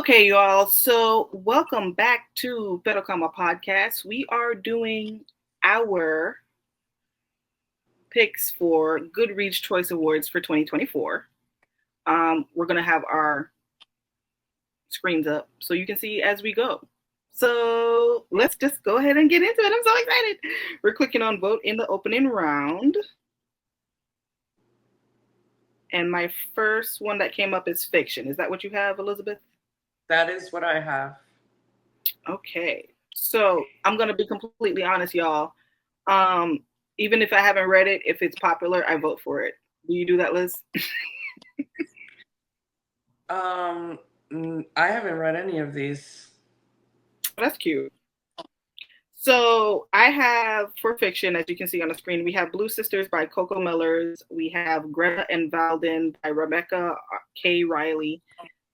Okay, y'all. So, welcome back to Pero Kama Podcast. We are doing our picks for Goodreads Choice Awards for 2024. We're going to have our screens up so you can see as we go. So, let's just go ahead and get into it. I'm so excited. We're clicking on vote in the opening round. And my first one that came up is fiction. Is that what you have, Elizabeth? That is what I have. Okay. So I'm going to be completely honest, y'all. Even if I haven't read it, if it's popular, I vote for it. Do you do that, Liz? I haven't read any of these. That's cute. So I have, for fiction, as you can see on the screen, we have Blue Sisters by Coco Mellers. We have Greta and Valden by Rebecca K. Riley.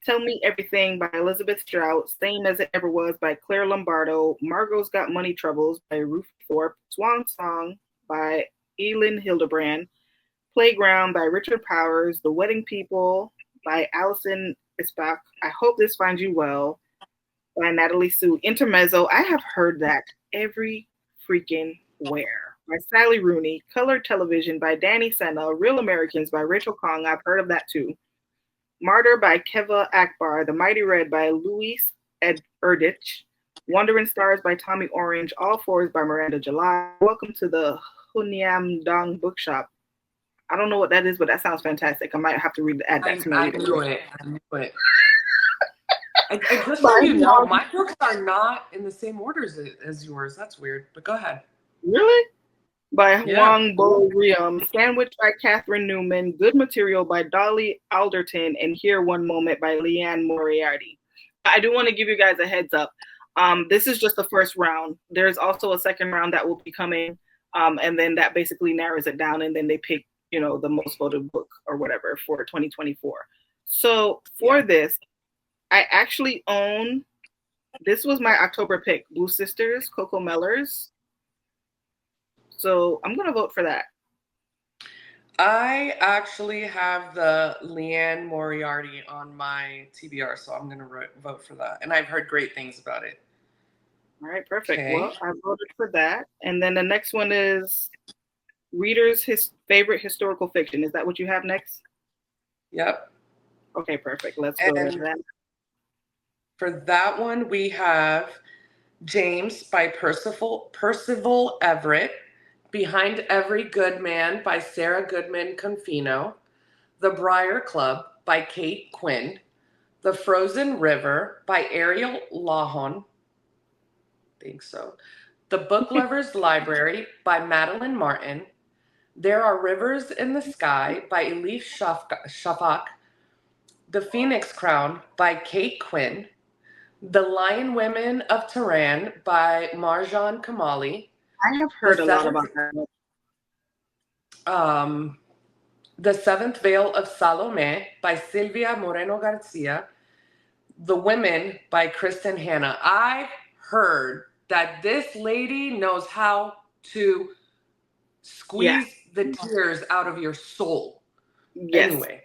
Tell Me Everything by Elizabeth Strout. Same as It Ever Was by Claire Lombardo. Margot's Got Money Troubles by Ruth Thorpe. Swan Song by Elin Hildebrand. Playground by Richard Powers. The Wedding People by Alison Isbach. I Hope This Finds You Well by Natalie Sue. Intermezzo. I have heard that every freaking where. By Sally Rooney. Colored Television by Danny Senna. Real Americans by Rachel Kong. I've heard of that too. Martyr by Keva Akbar. The Mighty Red by Luis Erdich. Wandering Stars by Tommy Orange. All Fours by Miranda July. Welcome to the Hunyam Dong Bookshop. I don't know what that is, but that sounds fantastic. I might have to add that to my reading list. I knew it. Just so you know, my books are not in the same orders as yours. That's weird, but go ahead. Really? By Huang Bo Riam. Sandwich by Catherine Newman. Good Material by Dolly Alderton. And Here One Moment by Leanne Moriarty. I do want to give you guys a heads up. This is just the first round. There's also a second round that will be coming. And then that basically narrows it down. And then they pick, the most voted book or whatever for 2024. So for this, I actually own, this was my October pick, Blue Sisters, Coco Mellers. So I'm going to vote for that. I actually have the Leanne Moriarty on my TBR, so I'm going to vote for that. And I've heard great things about it. All right, perfect. Okay. Well, I voted for that. And then the next one is readers' favorite historical fiction. Is that what you have next? Yep. Okay, perfect. Let's go to that. For that one, we have James by Percival Everett. Behind Every Good Man by Sarah Goodman Confino. The Briar Club by Kate Quinn. The Frozen River by Ariel Lawhon. I think so. The Book Lover's Library by Madeline Martin. There Are Rivers in the Sky by Elif Shafak. The Phoenix Crown by Kate Quinn. The Lion Women of Tehran by Marjan Kamali. I have heard a lot about that. The Seventh Veil of Salome by Silvia Moreno Garcia. The Women by Kristen Hanna. I've heard that this lady knows how to squeeze the tears out of your soul. Yes. Anyway.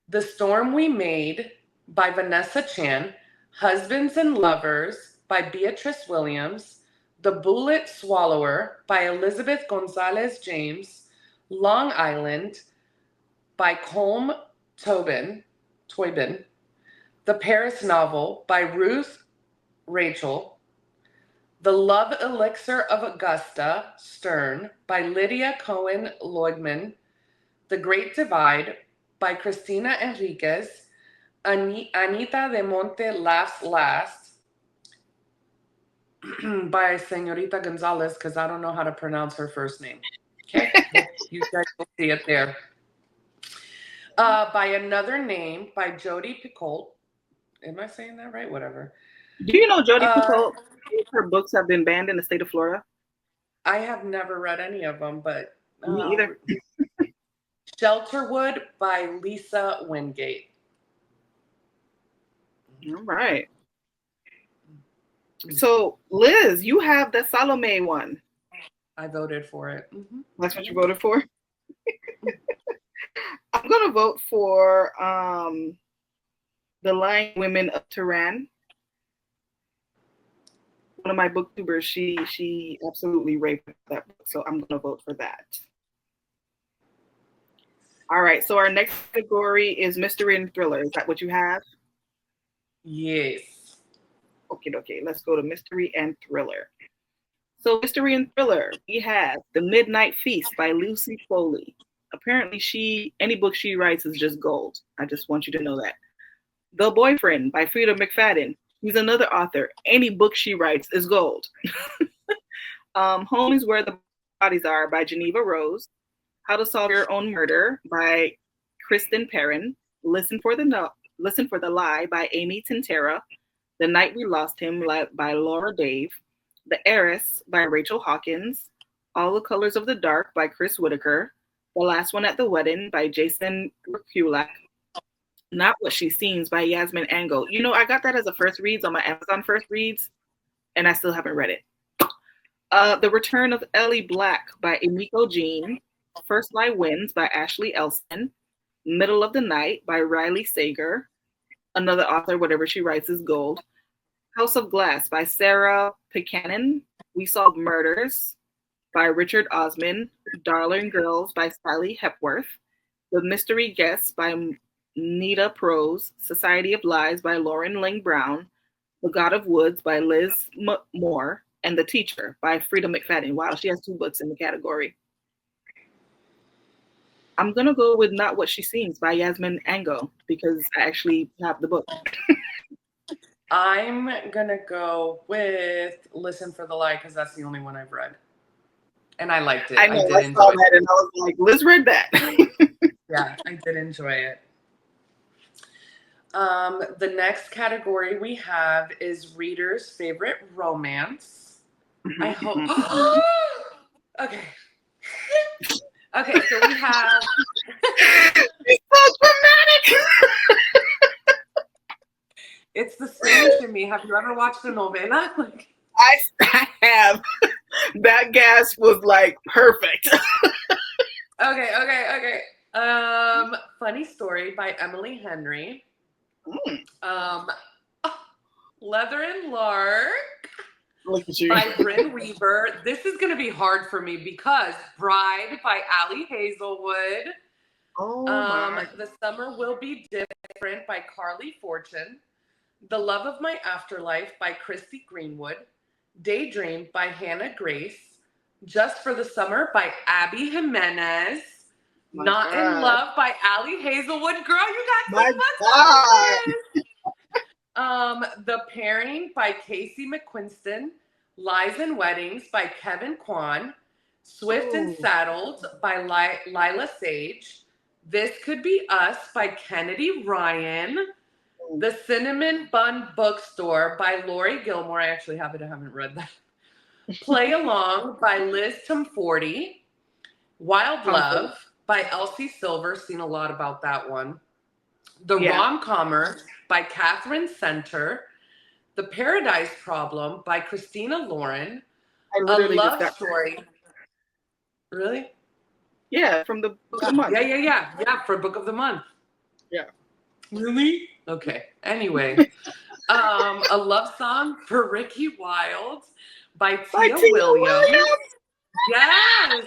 The Storm We Made by Vanessa Chan. Husbands and Lovers by Beatrice Williams. The Bullet Swallower by Elizabeth Gonzalez James. Long Island by Colm Tobin. The Paris Novel by Ruth Rachel. The Love Elixir of Augusta Stern by Lydia Cohen Loigman. The Great Divide by Cristina Enriquez. Anita de Monte Laughs Last by Señorita Gonzalez, because I don't know how to pronounce her first name. Okay, you guys will see it there. By Another Name by Jodi Picoult. Am I saying that right? Whatever. Do you know Jodi Picoult? Her books have been banned in the state of Florida. I have never read any of them, but me either. Shelterwood by Lisa Wingate. All right. So, Liz, you have the Salome one. I voted for it. Mm-hmm. That's what you voted for? I'm going to vote for The Lying Women of Tehran. One of my booktubers, she absolutely raved that book, so I'm gonna vote for that. All right, so our next category is mystery and thriller. Is that what you have? Yes. Okay, let's go to mystery and thriller. So mystery and thriller, we have The Midnight Feast by Lucy Foley. Apparently any book she writes is just gold. I just want you to know that. The Boyfriend by Frida McFadden. She's another author. Any book she writes is gold. Home is Where the Bodies Are by Geneva Rose. How to Solve Your Own Murder by Kristen Perrin. Listen for the Lie by Amy Tintera. The Night We Lost Him by Laura Dave. The Heiress by Rachel Hawkins. All the Colors of the Dark by Chris Whitaker. The Last One at the Wedding by Jason Rekulak. Not What She Seems by Yasmin Ango. You know, I got that as a first reads on my Amazon first reads, and I still haven't read it. The Return of Ellie Black by Emiko Jean. First Lie Wins by Ashley Elson. Middle of the Night by Riley Sager. Another author, whatever she writes is gold. House of Glass by Sarah Pikanen. We Solved Murders by Richard Osman. Darling Girls by Sally Hepworth. The Mystery Guest by Nita Prose. Society of Lies by Lauren Ling Brown. The God of Woods by Liz Moore. And The Teacher by Frida McFadden. Wow, she has 2 books in the category. I'm going to go with Not What She Seems by Yasmin Ango because I actually have the book. I'm going to go with Listen for the Lie because that's the only one I've read. And I liked it. I know, I saw that and I was like, Liz read that. Yeah, I did enjoy it. The next category we have is Reader's Favorite Romance. I hope. Okay. Okay, so we have. It's so dramatic. It's the same to me. Have you ever watched a novela? I have. That gas was like perfect. Okay. Funny Story by Emily Henry. Leather and Lark by Bryn Weaver. This is going to be hard for me because Bride by Allie Hazelwood. The Summer Will Be Different by Carly Fortune. The Love of My Afterlife by Christy Greenwood. Daydream by Hannah Grace. Just for the Summer by Abby Jimenez. Not in Love by Allie Hazelwood. Girl, you got so much on this. The Pairing by Casey McQuiston. Lies and Weddings by Kevin Kwan. Swift and Saddled by Lila Sage. This Could Be Us by Kennedy Ryan. The Cinnamon Bun Bookstore by Lori Gilmore. I actually have it. I haven't read that. Play Along by Liz Tumforty. Wild Love by Elsie Silver. Seen a lot about that one. The Rom-Commer by Catherine Center. The Paradise Problem by Christina Lauren. A Love Story. Really? Yeah, from the Book of the Month. Yeah, for Book of the Month. Yeah. Really? Okay. Anyway. A Love Song for Ricky Wilde by Tia Williams. Yes.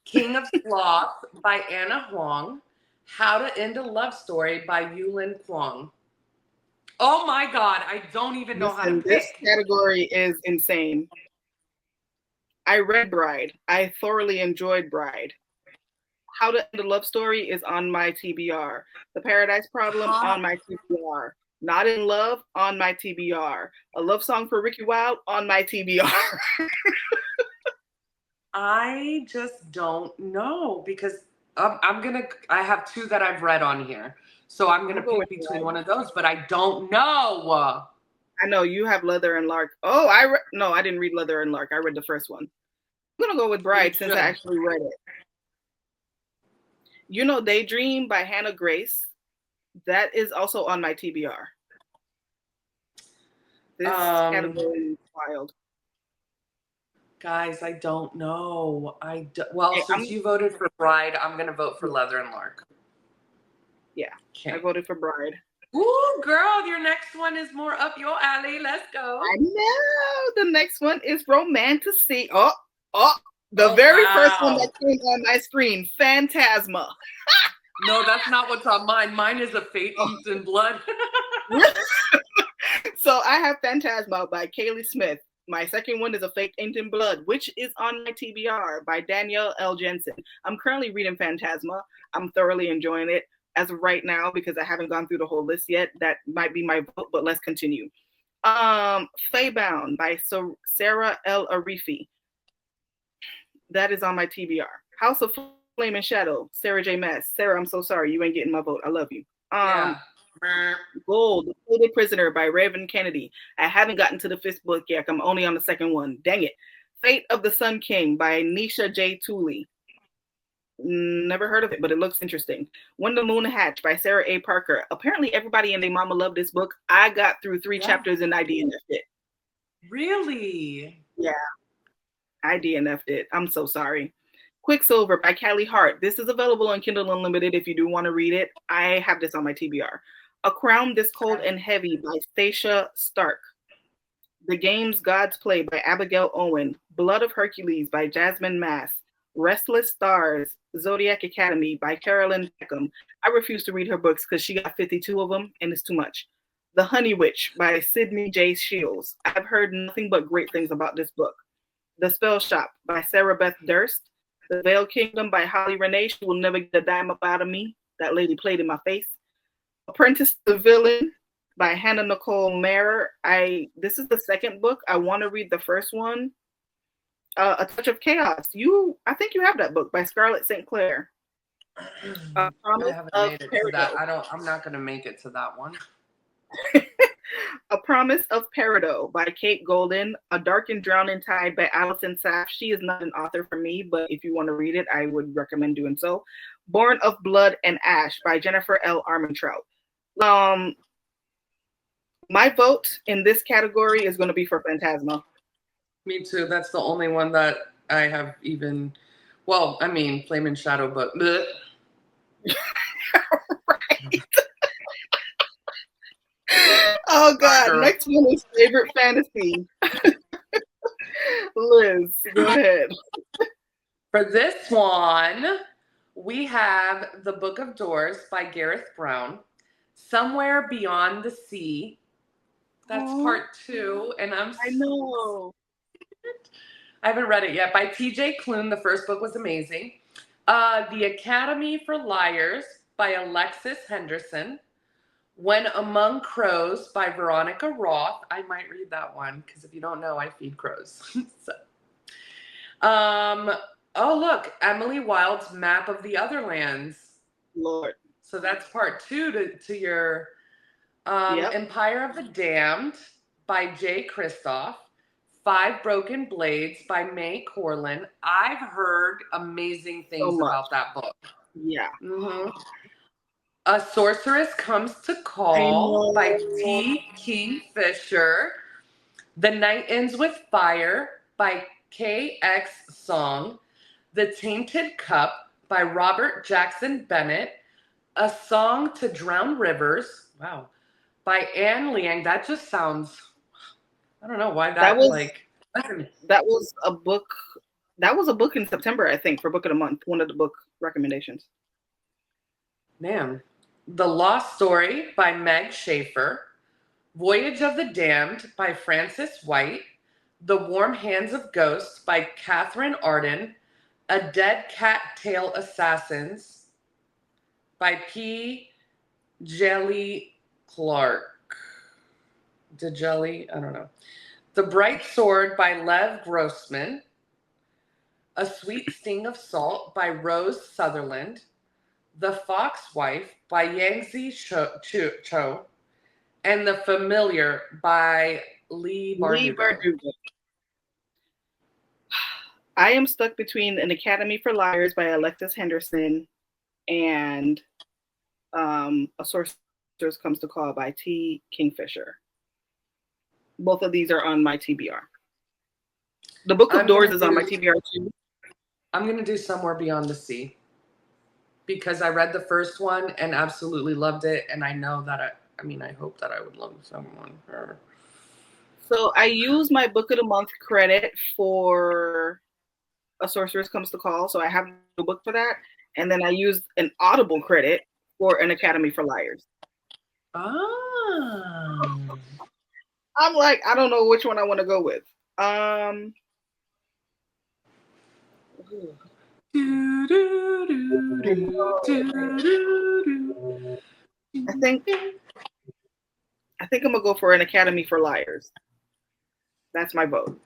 King of Sloth by Anna Huang. How to End a Love Story by Yulin Kwong. Oh my God, I don't even know how to pick. This category is insane. I read Bride. I thoroughly enjoyed Bride. How to End a Love Story is on my TBR. The Paradise Problem on my TBR. Not in Love on my TBR. A Love Song for Ricky Wilde on my TBR. I just don't know because I have 2 that I've read on here. So I'm going to pick between one of those, but I don't know. I know you have Leather and Lark. Oh, I didn't read Leather and Lark. I read the first one. I'm going to go with Bride since I actually read it. You know Daydream by Hannah Grace. That is also on my TBR. This category is wild. Guys, I don't know. Since you voted for Bride, I'm going to vote for Leather and Lark. Yeah, I voted for Bride. Ooh, girl, your next one is more up your alley. Let's go. I know. The next one is Romantasy. The Oh, very first one wow. that came on my screen, Phantasma. No, that's not what's on mine. Mine is A Fate Inked in Blood. So I have Phantasma by Kaylee Smith. My second one is A Fate Inked in Blood, which is on my TBR by Danielle L. Jensen. I'm currently reading Phantasma. I'm thoroughly enjoying it as of right now because I haven't gone through the whole list yet. That might be my vote, but let's continue. Feybound by Sarah L. Arifi. That is on my TBR. House of Flame and Shadow, Sarah J. Maas. Sarah, I'm so sorry. You ain't getting my vote. I love you. Yeah. Gold, The Faded Prisoner by Raven Kennedy. I haven't gotten to the fifth book yet. I'm only on the second one. Dang it. Fate of the Sun King by Nisha J. Tooley. Never heard of it, but it looks interesting. When the Moon Hatched by Sarah A. Parker. Apparently everybody and their mama loved this book. I got through 3 chapters and I DNF'd it. Really? Yeah. I DNF'd it. I'm so sorry. Quicksilver by Callie Hart. This is available on Kindle Unlimited if you do want to read it. I have this on my TBR. A Crown This Cold and Heavy by Stacia Stark. The Games Gods Play by Abigail Owen. Blood of Hercules by Jasmine Mass. Restless Stars, Zodiac Academy by Carolyn Peckham. I refuse to read her books because she got 52 of them and it's too much. The Honey Witch by Sydney J. Shields. I've heard nothing but great things about this book. The Spell Shop by Sarah Beth Durst. The Veil Kingdom by Holly Renee. She will never get a dime up out of me. That lady played in my face. Apprentice to the Villain by Hannah Nicole Mayer. This is the second book. I want to read the first one. A Touch of Chaos. I think you have that book by Scarlett St. Clair. I haven't made it to that. I'm not going to make it to that one. A Promise of Peridot by Kate Golden. A Dark and Drowning Tide by Allison Saff. She is not an author for me, but if you want to read it, I would recommend doing so. Born of Blood and Ash by Jennifer L. Armentrout. My vote in this category is going to be for Phantasma. Me too. That's the only one that I have even. Well, I mean, Flame and Shadow, but. Right. Oh God! Next one is favorite fantasy. Liz, go ahead. For this one, we have The Book of Doors by Gareth Brown. Somewhere Beyond the Sea. That's part 2, and I know. I haven't read it yet. By T.J. Klune. The first book was amazing. The Academy for Liars by Alexis Henderson. When Among Crows by Veronica Roth. I might read that one because if you don't know, I feed crows. Oh, look, Emily Wilde's Map of the Other Lands. Lord. So that's part 2 to your Empire of the Damned by Jay Kristoff. 5 Broken Blades by May Corlin. I've heard amazing things about that book. Yeah. Mm-hmm. A Sorceress Comes to Call by T. Kingfisher. The Night Ends with Fire by K.X. Song. The Tainted Cup by Robert Jackson Bennett. A Song to Drown Rivers. Wow. By Anne Liang. That just sounds... I don't know why that was a book. That was a book in September, I think, for Book of the Month. One of the book recommendations. Man. The Lost Story by Meg Schaefer. Voyage of the Damned by Frances White. The Warm Hands of Ghosts by Catherine Arden. A Dead Cat Tail Assassins by P. Jelly Clark. DeJelly? I don't know. The Bright Sword by Lev Grossman. A Sweet Sting of Salt by Rose Sutherland. The Fox Wife by Yangzi Cho. And The Familiar by Lee Bardugo. I am stuck between An Academy for Liars by Alexis Henderson and A Sorceress Comes to Call by T. Kingfisher. Both of these are on my TBR. The Book of Doors is on my TBR too. I'm going to do Somewhere Beyond the Sea because I read the first one and absolutely loved it, and I know that I mean, I hope that I would love someone. Her. So I use my book of the month credit for A Sorceress Comes to Call. So I have a book for that. And then I used an Audible credit for An Academy for Liars. Ah. I'm like, I don't know which one I want to go with. I think I'm gonna go for An Academy for Liars. That's my vote.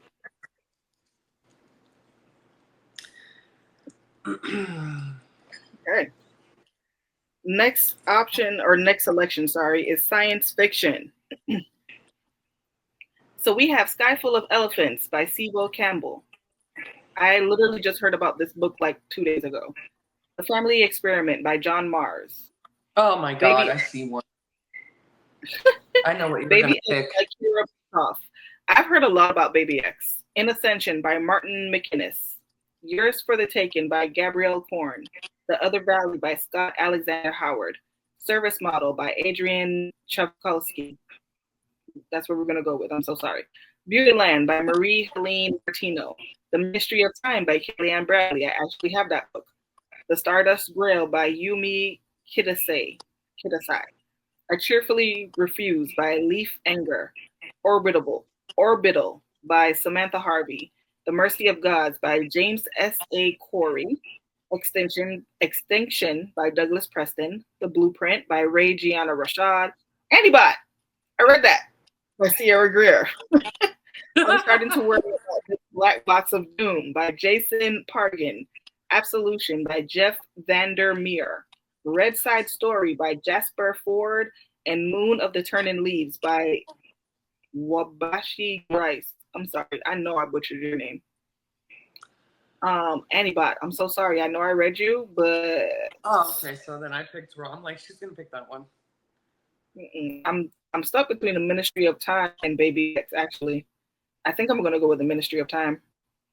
Okay. Next option, or next selection, sorry, is science fiction. So we have Sky Full of Elephants by Sibo Campbell. I literally just heard about this book like 2 days ago. The Family Experiment by John Mars. Oh my God, I see one. I know what you're going to pick. I've heard a lot about Baby X. In Ascension by Martin McInnes. Yours for the Taken by Gabrielle Korn. The Other Valley by Scott Alexander Howard. Service Model by Adrian Chavkowski. That's what we're going to go with. I'm so sorry. Beautyland by Marie Helene Martino. The Mystery of Time by Kellyanne Bradley. I actually have that book. The Stardust Grail by Yumi Kidasai. I Cheerfully Refuse by Leif Enger. Orbital by Samantha Harvey. The Mercy of Gods by James S.A. Corey. Extinction by Douglas Preston. The Blueprint by Ray Gianna Rashad. Antibot. I read that by Sierra Greer. I'm starting to worry about this Black Box of Doom by Jason Pargin. Absolution by Jeff Vandermeer. Red Side Story by Jasper Ford. And Moon of the Turning Leaves by Wabashi Rice. I'm sorry. I know I butchered your name. Antibot, I'm so sorry. I know I read you, but... Oh, okay. So then I picked wrong. I'm like, she's going to pick that one. I'm stuck between the Ministry of Time and Baby X, actually. I think I'm going to go with the Ministry of Time.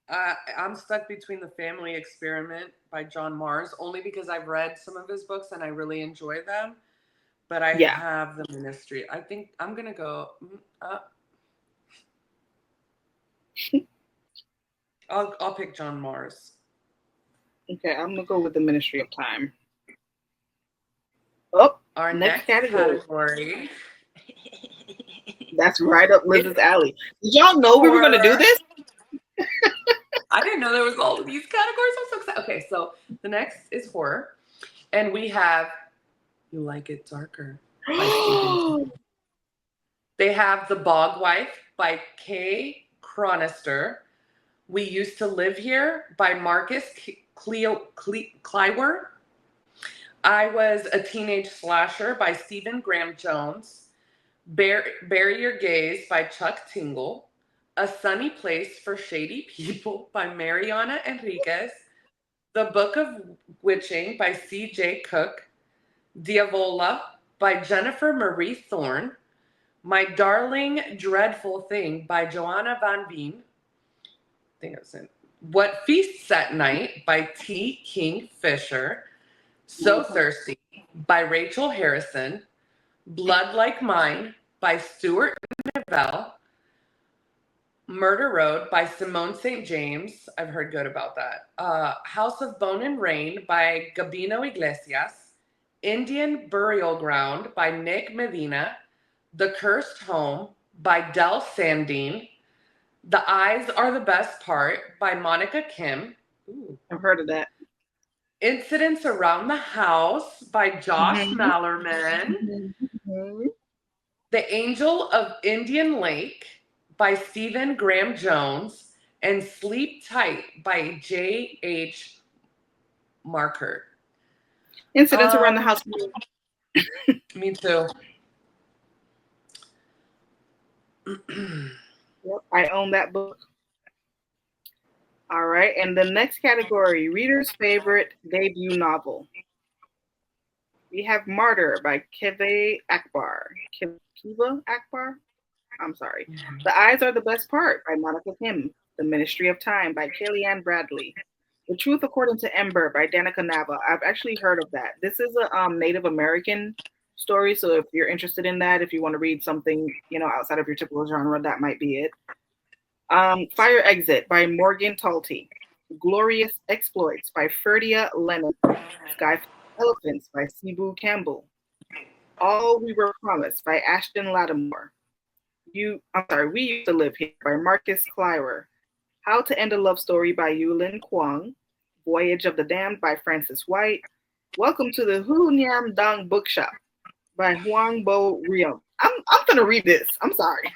I'm stuck between The Family Experiment by John Mars, only because I've read some of his books and I really enjoy them. But I have the Ministry. I think I'm going to go... I'll pick John Mars. Okay, I'm going to go with the Ministry of Time. Oh, our next category. That's right up Liz's alley. Did y'all know we were going to do this? I didn't know there was all of these categories. I'm so excited. Okay, so the next is horror. And we have You Like It Darker by Stephen King. They have The Bog Wife by Kay Chronister. We Used to Live Here by Marcus Kleiwer. I Was a Teenage Slasher by Stephen Graham Jones. Bury Your Gaze by Chuck Tingle. A Sunny Place for Shady People by Mariana Enriquez. The Book of Witching by C.J. Cook. Diavola by Jennifer Marie Thorne. My Darling Dreadful Thing by Joanna Van Veen. I think it was in What Feasts at Night by T. King Fisher. So Thirsty by Rachel Harrison. Blood Like Mine by Stuart Nivell. Murder Road by Simone St. James. I've heard good about that. House of Bone and Rain by Gabino Iglesias. Indian Burial Ground by Nick Medina. The Cursed Home by Del Sandine. The Eyes Are the Best Part by Monica Kim. Ooh, I've heard of that. Incidents Around the House by Josh Mallerman. The Angel of Indian Lake by Stephen Graham Jones. And Sleep Tight by J.H. Markert. Incidents Around the House. Me too. Yep, I own that book. All right, and the next category, reader's favorite debut novel. We have Martyr by Kiva Akbar. I'm sorry. The Eyes Are the Best Part by Monica Kim. The Ministry of Time by Kellyanne Bradley. The Truth According to Ember by Danica Nava. I've actually heard of that. This is a Native American story. So if you're interested in that, if you want to read something, outside of your typical genre, that might be it. Fire Exit by Morgan Talty. Glorious Exploits by Ferdia Lennon. Sky Elephants by Cebu Campbell. All We Were Promised by Ashton Lattimore. We Used to Live Here by Marcus Clyrer. How to End a Love Story by Yulin Kwong. Voyage of the Damned by Francis White. Welcome to the Hu Niam Dang Bookshop by Huang Bo Riam. I'm gonna read this. I'm sorry.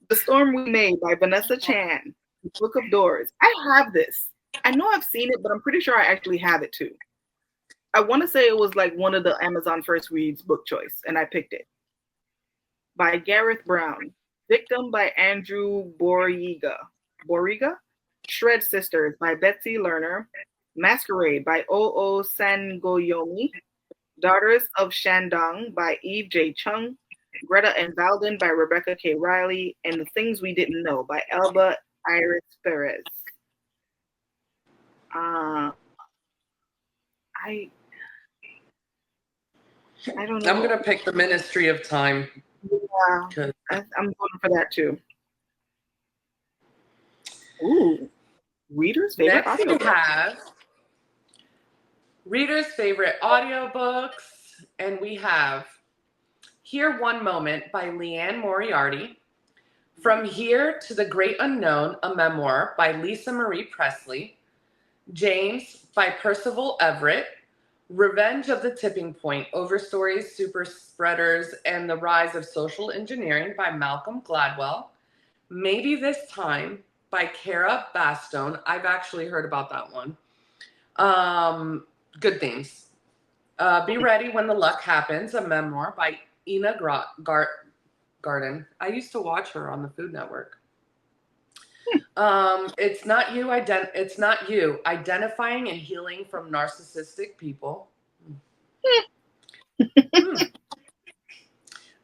The Storm We Made by Vanessa Chan. Book of Doors. I have this. I know I've seen it, but I'm pretty sure I actually have it too. I want to say it was like one of the Amazon First Reads book choice, and I picked it. By Gareth Brown. Victim by Andrew Boriga. Shred Sisters by Betsy Lerner. Masquerade by O.O. Sangoyomi. Daughters of Shandong by Eve J. Chung. Greta and Valden by Rebecca K. Riley. And The Things We Didn't Know by Elba Iris Perez. I don't know. I'm going to pick The Ministry of Time. Yeah, I'm going for that too. Ooh, readers' favorite Next audiobook. we have readers' favorite audiobooks, and we have Here One Moment by Leanne Moriarty. From Here to the Great Unknown, a memoir by Lisa Marie Presley. James by Percival Everett. Revenge of the Tipping Point, Overstories, Super Spreaders, and the Rise of Social Engineering by Malcolm Gladwell. Maybe This Time by Cara Bastone. I've actually heard about that one. Good Things. Be Ready When the Luck Happens, a memoir by Ina Garden. I used to watch her on the Food Network. It's Not You. Identifying and Healing from Narcissistic People.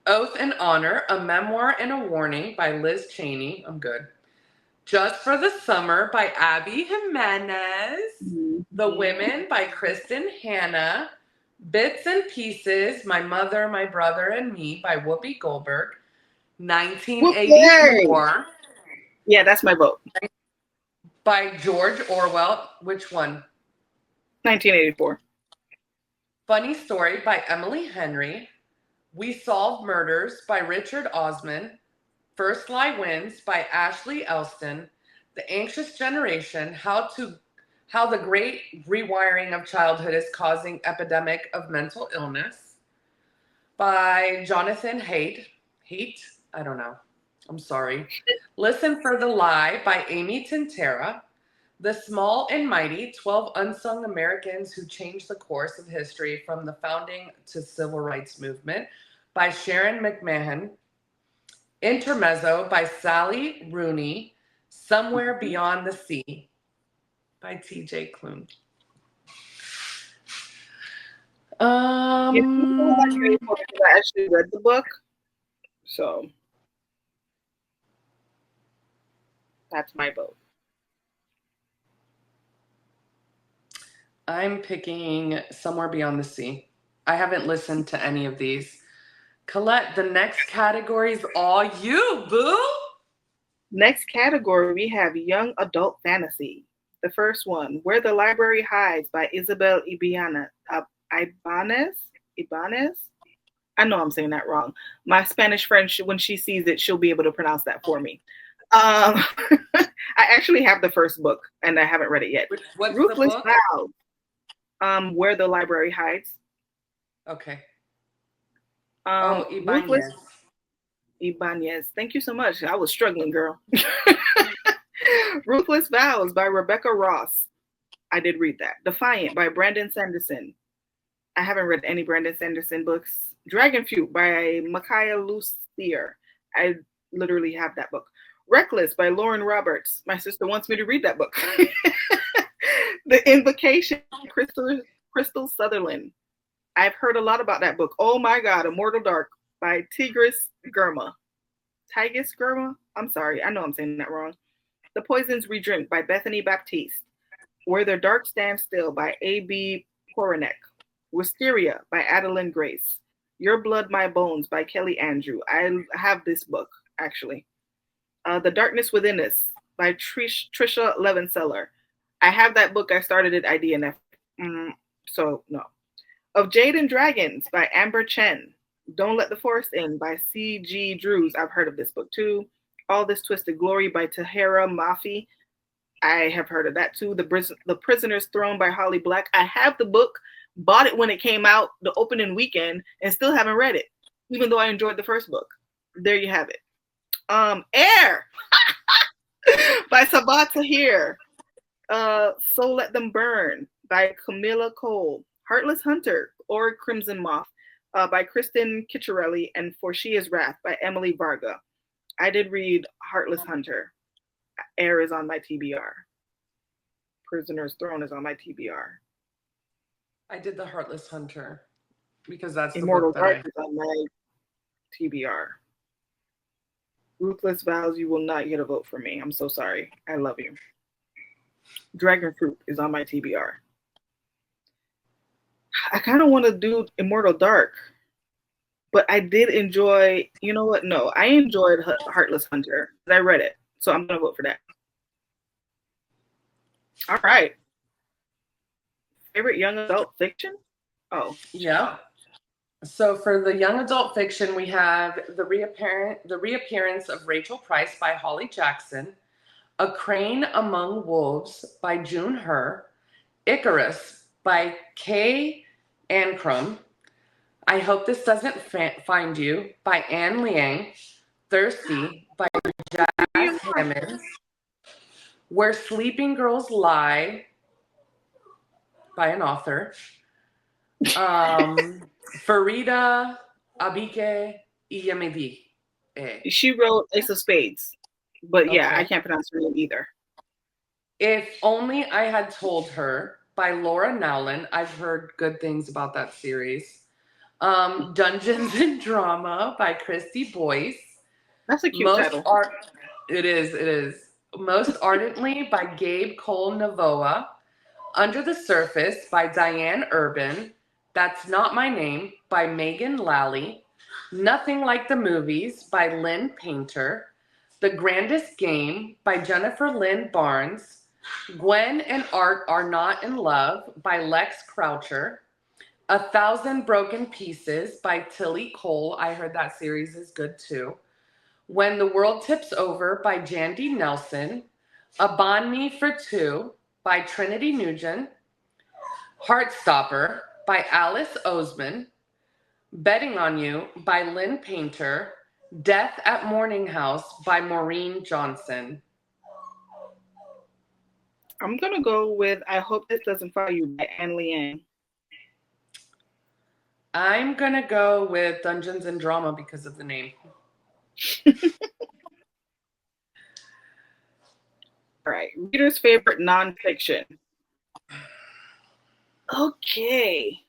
Oath and Honor, a memoir and a warning by Liz Cheney. I'm good. Just for the Summer by Abby Jimenez. The Women by Kristen Hanna. Bits and Pieces, My Mother, My Brother, and Me by Whoopi Goldberg. 1984. Yeah, that's my vote. By George Orwell. Which one? 1984. Funny Story by Emily Henry. We Solve Murders by Richard Osman. First Lie Wins by Ashley Elston. The Anxious Generation, How the Great Rewiring of Childhood is Causing Epidemic of Mental Illness by Jonathan Haidt. I don't know. I'm sorry. Listen for the Lie by Amy Tintera. The Small and Mighty, 12 Unsung Americans Who Changed the Course of History from the Founding to Civil Rights Movement by Sharon McMahon. Intermezzo by Sally Rooney. Somewhere Beyond the Sea by T.J. Klune. I actually read the book, so that's my vote. I'm picking Somewhere Beyond the Sea. I haven't listened to any of these. Colette, the next category is all you, boo. Next category, we have Young Adult Fantasy. The first one, Where the Library Hides by Isabel Ibanez. I know I'm saying that wrong. My Spanish friend, when she sees it, she'll be able to pronounce that for me. I actually have the first book, and I haven't read it yet. What's Ruthless the book? Vows. Where the Library Hides. Okay. Ibanez. Ibanez. Thank you so much. I was struggling, girl. Ruthless Vows by Rebecca Ross. I did read that. Defiant by Brandon Sanderson. I haven't read any Brandon Sanderson books. Dragon Fruit by Micaiah Lucier. I literally have that book. Reckless by Lauren Roberts. My sister wants me to read that book. The Invocation by Crystal Sutherland. I've heard a lot about that book. Oh my God, Immortal Dark by Tigris Germa. I'm sorry, I know I'm saying that wrong. The Poisons We Drink by Bethany Baptiste. Where the Dark Stands Still by A.B. Poranek. Wisteria by Adeline Grace. Your Blood, My Bones by Kelly Andrew. I have this book, actually. The Darkness Within Us by Trisha Levenseller. I have that book. I started it IDNF. So, no. Of Jade and Dragons by Amber Chen. Don't Let the Forest In by C.G. Drews. I've heard of this book too. All This Twisted Glory by Tahira Mafi. I have heard of that too. The Prisoner's Throne by Holly Black. I have the book, bought it when it came out, the opening weekend, and still haven't read it, even though I enjoyed the first book. There you have it. Air by Sabaa Tahir. So Let Them Burn by Camilla Cole. Heartless Hunter or Crimson Moth by Kristen Ciccarelli, and For She Is Wrath by Emily Varga. I did read Heartless Hunter. Air is on my TBR. Prisoner's Throne is on my TBR. I did the Heartless Hunter because that's the Immortal book that Dark is on my TBR. Ruthless Vows, you will not get a vote for me. I'm so sorry. I love you. Dragon Fruit is on my TBR. I kind of want to do Immortal Dark, but I did enjoy, you know what? No, I enjoyed Heartless Hunter. I read it, so I'm going to vote for that. All right. Favorite young adult fiction? Oh. Yeah. So for the young adult fiction, we have the reappearance of Rachel Price by Holly Jackson, A Crane Among Wolves by June Her, Icarus by Kay Ancrum, I Hope This Doesn't Find You by Anne Liang, Thirsty by Jazz Hammond, Where Sleeping Girls Lie by an author, Farida Abike Iyamidi. She wrote Ace of Spades, but yeah, Okay. I can't pronounce her name either. If Only I Had Told Her by Laura Nowlin. I've heard good things about that series. Dungeons and Drama by Christy Boyce. That's a cute title. It is. Most Ardently by Gabe Cole Navoa. Under the Surface by Diane Urban. That's Not My Name by Megan Lally. Nothing Like the Movies by Lynn Painter. The Grandest Game by Jennifer Lynn Barnes. Gwen and Art Are Not in Love by Lex Croucher. 1,000 Broken Pieces by Tilly Cole. I heard that series is good too. When the World Tips Over by Jandy Nelson. A Bond Me for Two by Trinity Nugent. Heartstopper by Alice Oseman. Betting on You by Lynn Painter. Death at Morning House by Maureen Johnson. I'm going to go with I Hope This Doesn't Find You by Anne Liang. I'm going to go with Dungeons and Drama because of the name. All right. Reader's favorite nonfiction. Okay.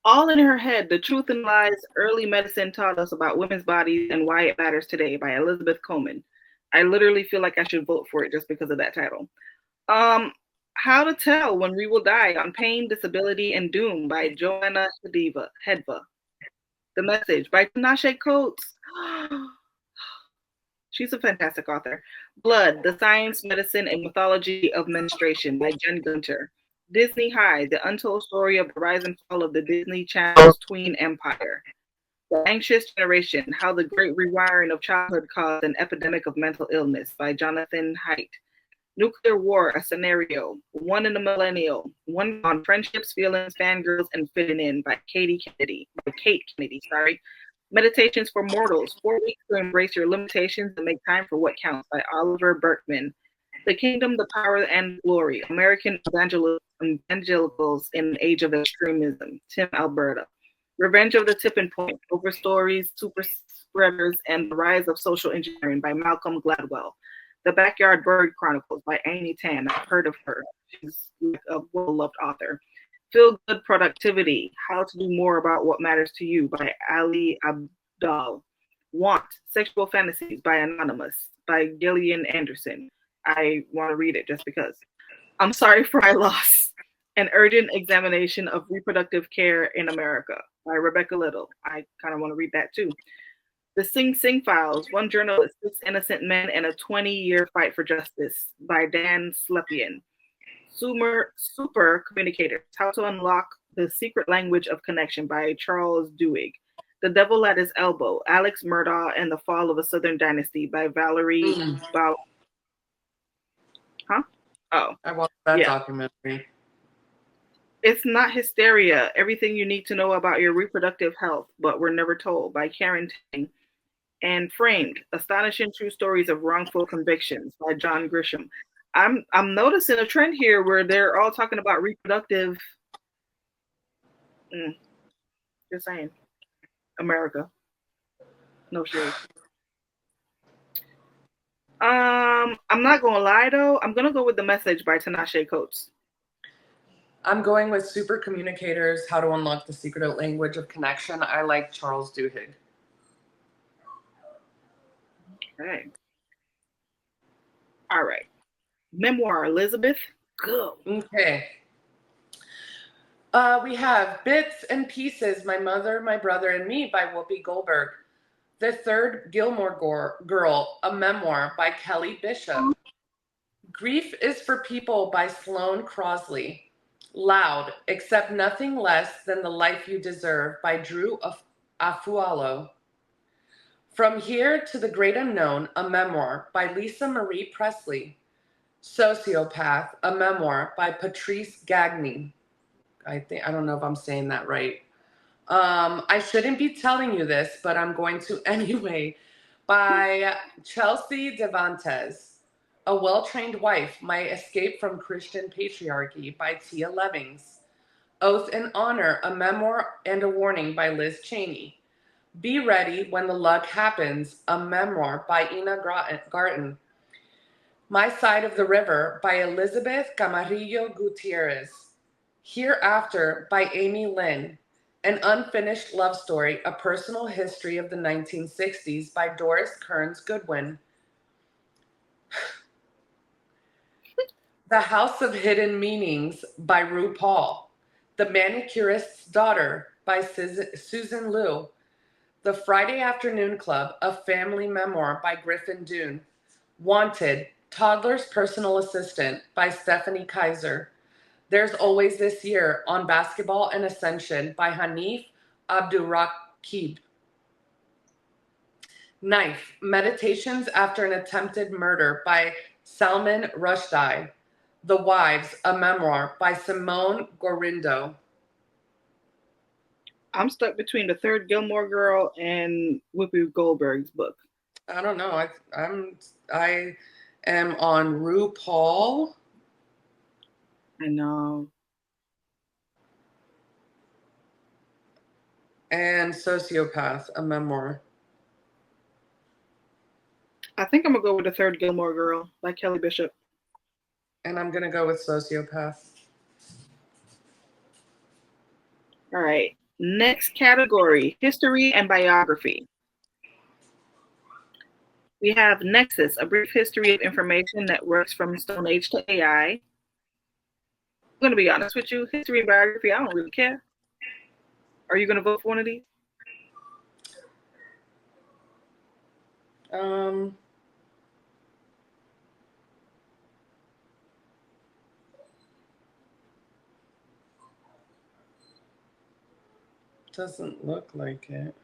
All in Her Head, The Truth and Lies Early Medicine Taught Us About Women's Bodies and Why It Matters Today by Elizabeth Coleman. I literally feel like I should vote for it just because of that title. How to Tell When We Will Die on Pain, Disability, and Doom by Joanna Hedva. The Message by Tinashe Coates. She's a fantastic author. Blood, The Science, Medicine, and Mythology of Menstruation by Jen Gunter. Disney High, The Untold Story of the Rise and Fall of the Disney Channel's Tween Empire. The Anxious Generation, How the Great Rewiring of Childhood Caused an Epidemic of Mental Illness by Jonathan Haidt. Nuclear War, A Scenario, One in a Millennial, One on Friendships, Feelings, Fangirls, and Fitting In by Kate Kennedy. Meditations for Mortals, 4 Weeks to Embrace Your Limitations and Make Time for What Counts by Oliver Berkman. The Kingdom, the Power, and Glory, American Evangelicals in an Age of Extremism, Tim Alberta. Revenge of the Tipping Point, Over Stories, Super Spreaders, and the Rise of Social Engineering by Malcolm Gladwell. The Backyard Bird Chronicles by Amy Tan. I've heard of her. She's a well-loved author. Feel Good Productivity, How to Do More About What Matters to You by Ali Abdal. Want, Sexual Fantasies by Anonymous by Gillian Anderson. I want to read it just because. I'm Sorry for My Loss. An Urgent Examination of Reproductive Care in America by Rebecca Little. I kind of want to read that too. The Sing Sing Files, One Journalist, Six Innocent Men, and a 20-Year Fight for Justice by Dan Slepian. Super Communicators, How to Unlock the Secret Language of Connection by Charles Duhigg. The Devil at His Elbow, Alex Murdaugh and the Fall of a Southern Dynasty by Valerie Bow. Huh? Oh. I watched that documentary. It's Not Hysteria, Everything You Need to Know About Your Reproductive Health, But We're Never Told by Karen Ting. And Framed, Astonishing True Stories of Wrongful Convictions by John Grisham. I'm noticing a trend here where they're all talking about reproductive. Just saying. America. No shade. I'm not gonna lie though. I'm gonna go with The Message by Tinashe Coates. I'm going with Super Communicators, How to Unlock the Secret Language of Connection. I like Charles Duhigg. Okay. All right. Memoir, Elizabeth. Go. Okay. We have Bits and Pieces, My Mother, My Brother, and Me by Whoopi Goldberg. The Third Gilmore Girl, a memoir by Kelly Bishop. Grief is for People by Sloane Crosley. Loud, Accept Nothing Less Than the Life You Deserve by Drew Afualo. From Here to the Great Unknown, a memoir by Lisa Marie Presley. Sociopath, a memoir by Patrice Gagny. I don't know if I'm saying that right. I shouldn't be telling you this, but I'm going to anyway, by Chelsea Devantes. A Well-Trained Wife, My Escape from Christian Patriarchy by Tia Levings. Oath and Honor, a memoir and a warning by Liz Cheney. Be Ready When the Luck Happens, a memoir by Ina Garten. My Side of the River by Elizabeth Camarillo Gutierrez. Hereafter by Amy Lynn. An Unfinished Love Story, A Personal History of the 1960s by Doris Kearns Goodwin. The House of Hidden Meanings by RuPaul. The Manicurist's Daughter by Susan Liu. The Friday Afternoon Club, a family memoir by Griffin Dunne. Wanted, Toddler's Personal Assistant by Stephanie Kaiser. There's Always This Year on Basketball and Ascension by Hanif Abdurraqib. Knife, Meditations After an Attempted Murder by Salman Rushdie. The Wives, a memoir by Simone Gorindo. I'm stuck between The Third Gilmore Girl and Whoopi Goldberg's book. I don't know. I am on RuPaul. I know. And Sociopath, a memoir. I think I'm gonna go with The Third Gilmore Girl by Kelly Bishop. And I'm gonna go with Sociopath. All right. Next category, history and biography. We have Nexus, A Brief History of Information Networks from Stone Age to AI. I'm going to be honest with you, history and biography, I don't really care. Are you going to vote for one of these? Doesn't look like it.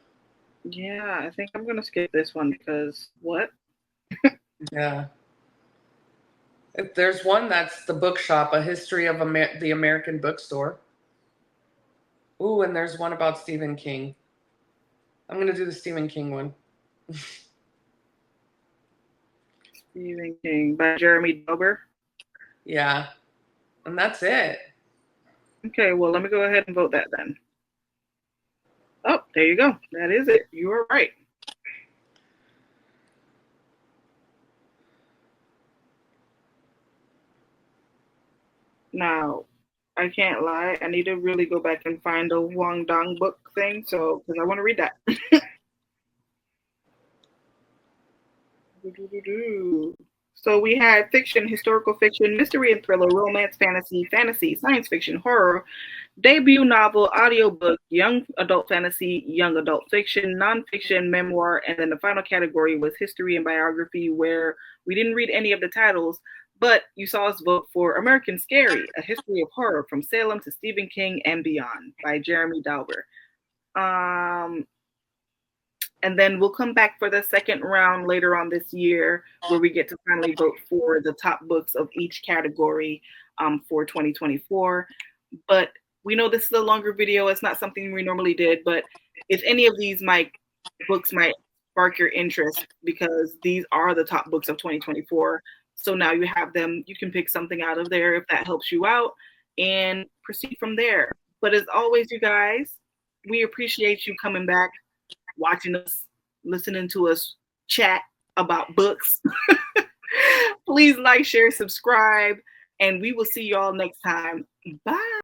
Yeah, I think I'm going to skip this one because what? Yeah. If there's one that's The Bookshop, A History of the American Bookstore. Ooh, and there's one about Stephen King. I'm going to do the Stephen King one. Stephen King by Jeremy Dober. Yeah. And that's it. Okay, well, let me go ahead and vote that then. Oh, there you go. That is it. You are right. Now, I can't lie. I need to really go back and find the Wang Dong book thing, so because I want to read that. So we had fiction, historical fiction, mystery and thriller, romance, fantasy, science fiction, horror, debut novel, audiobook, young adult fantasy, young adult fiction, nonfiction, memoir, and then the final category was history and biography, where we didn't read any of the titles, but you saw us vote for American Scary, A History of Horror from Salem to Stephen King and Beyond by Jeremy Dauber. And then we'll come back for the second round later on this year, where we get to finally vote for the top books of each category for 2024. But we know this is a longer video. It's not something we normally did, but if any of these books might spark your interest, because these are the top books of 2024. So now you have them. You can pick something out of there if that helps you out and proceed from there. But as always, you guys, we appreciate you coming back, watching us, listening to us chat about books. Please like, share, subscribe, and we will see you all next time. Bye.